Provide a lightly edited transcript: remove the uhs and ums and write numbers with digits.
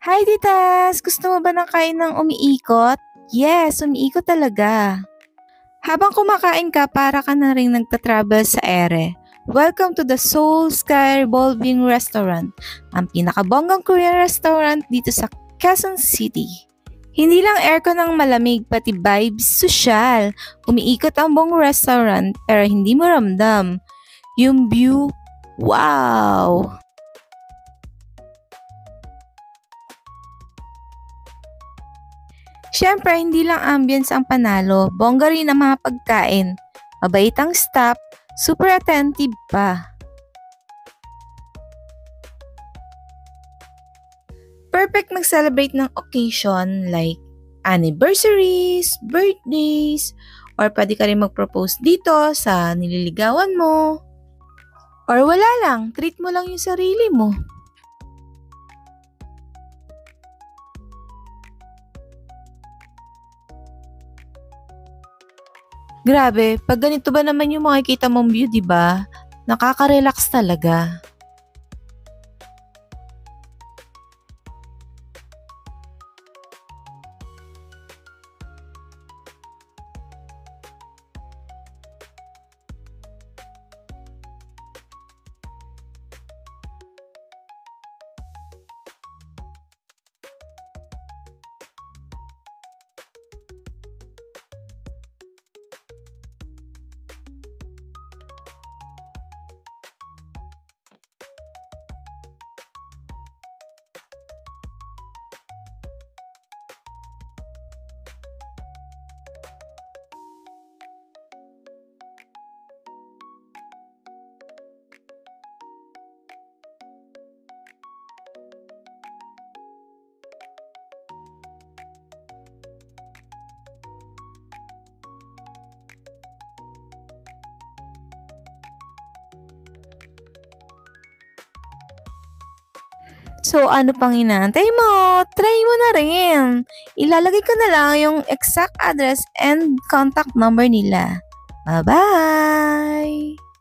Hi, Titas! Gusto mo ba ng kain ng umiikot? Yes, umiikot talaga. Habang kumakain ka, para ka na rin nagtatravel sa ere. Welcome to the Soul Sky Revolving Restaurant, ang pinakabonggang Korean restaurant dito sa Quezon City. Hindi lang aircon ang malamig, pati vibes social. Umiikot ang buong restaurant pero hindi mo ramdam. Yung view, wow! Siyempre, hindi lang ambience ang panalo, bongga rin ang mga pagkain. Mabait ang staff, super attentive pa. Perfect mag-celebrate ng occasion like anniversaries, birthdays, or pwede ka rin mag-propose dito sa nililigawan mo. Or wala lang, treat mo lang yung sarili mo. Grabe, pag ganito ba naman yung makikita mong view, di ba? Nakaka-relax talaga. So, ano pang inaantay mo? Try mo na rin. Ilalagay ko na lang yung exact address and contact number nila. Bye-bye!